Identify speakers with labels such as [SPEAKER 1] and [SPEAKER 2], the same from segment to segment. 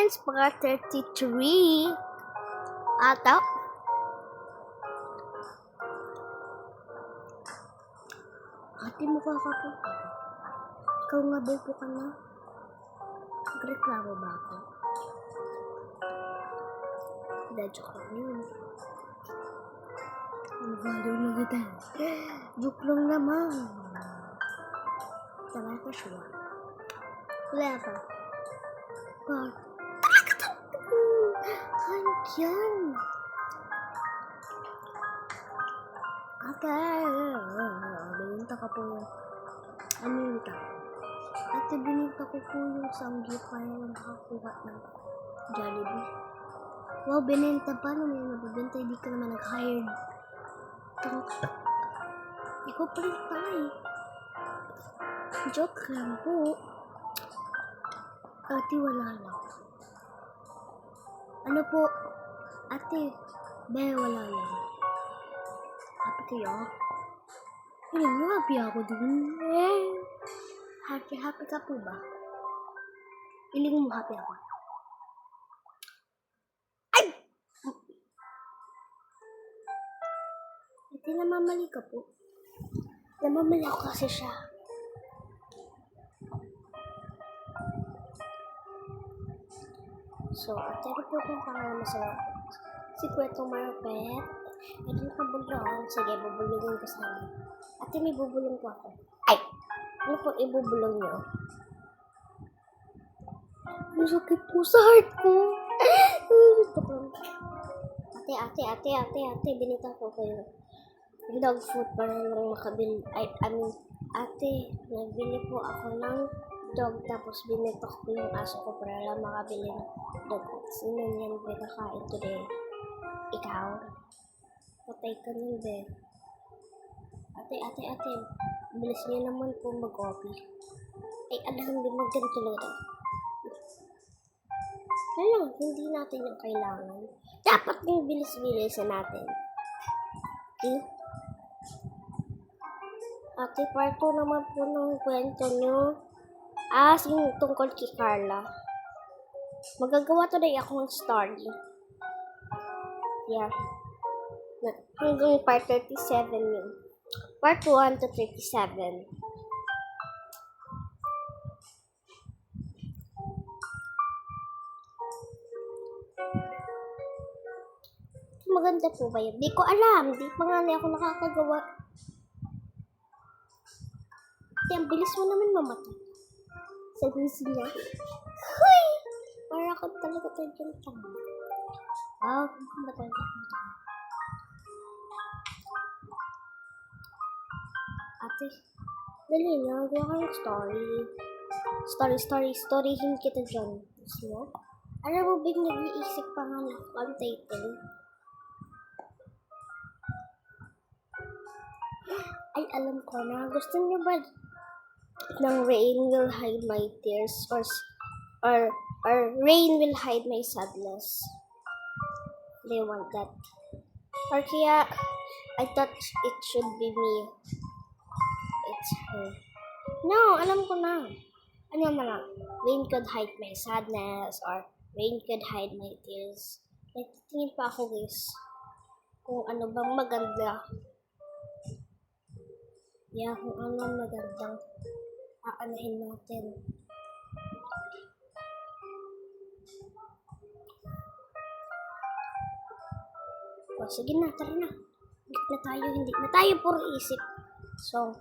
[SPEAKER 1] Science Part 33. Ata. Ate, mukha ka po. Ikaw nga bobo ka na. Nagreklamo ba ako? Hindi, joke lang yun. Ang value na kita. Joke lang naman. Tama ka siya. Wala pa. Wag. Handiyan. Ate, bininta ka po yun. Ano yun ito? Ate, bininta ko po yung samgyup kaya nakakuha ng Jollibee. Wow, bininta pa naman yung nabibenta. Hindi ka naman nag-hired. Ikaw pa rin tayo. Joke lang po. Ate, wala lang. Ano po? Ate, wala lang. Happy kayo? Hindi mo, happy ako dun. Happy ka po ba? Iling mo happy ako. Ay! Ate, namamali ka po. Namamali ako kasi siya. So, ate, ano po kung pangalan mo sa si Kwetong Marpet? Ito na kabulong. Sige, bubulungin ko sana. Ate, may bubulong po ako. Ay! Ano po ibubulong niyo? Masakit po sa heart ko. Ate, binita ko kayo. Dog food para lang makabili. Ate, nagbili po ako ng dog tapos binita ko yung aso ko para lang makabili ng dog food. Sino yan ba kakain today? Ikaw? Patay ka nun, be. Ate. Bilis niyo naman po mag-copy. Ay, alam din mag-ganito lang ito. Ano, hindi natin yung kailangan. Dapat yung bilis-bilisan natin. Okay? Ate, part 2 naman po ng kwento nyo. Yung tungkol kay Carla. Magagawa today ako ng story. Yeah. Hanggang part 37 yun. Part 1 to 37. Maganda po ba yun? Di ko alam. Di pa nga ako nakakagawa. Ang bilis mo naman mamatay. Sabi niya. Huy! Para ka talaga tayo dyan tama. Wow, matay ka. Ate, dali na. Gawa kang story. Storyhin kita dyan. Gusto mo? Alam mo ba yung nag-iisip pa nga na ang title? Ay, alam ko na. Gusto niyo ba ng Rain Will Hide My Tears or Rain Will Hide My Sadness? They want that. Or kaya, I thought it should be me. It's her. No, alam ko na. Ano na? Rain could hide my sadness or Rain could hide my tears. Nagtitingin pa ako, guys. Kung ano bang maganda. Kung ano magandang aanahin natin. Sige na, tara na. Hindi na tayo puro isip. So,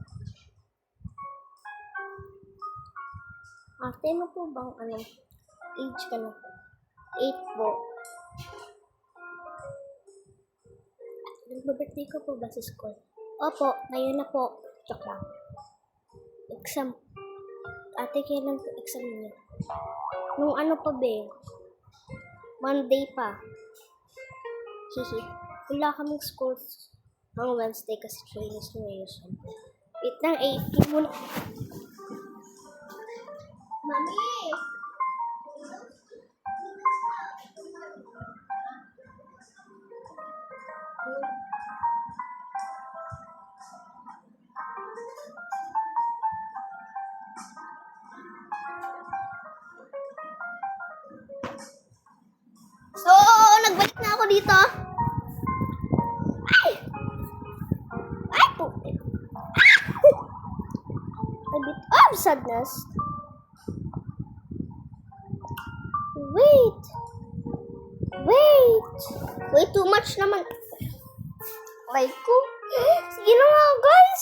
[SPEAKER 1] ate mo po bang age ka na po? 8 po. Nag-birthday ko po ba sa school? Opo, ngayon na po. Joke lang. Exam. Ate, kailan po exam niya? Nung pa be? Monday pa. Hihi. Wala kaming school ng Wednesday kasi Chinese New Year. Wait lang, 18 muna. Mami! Na ako dito. Ay! Ay! Puti. A bit of sadness. Wait. Wait, too much naman. Like ko. Sige na nga, guys.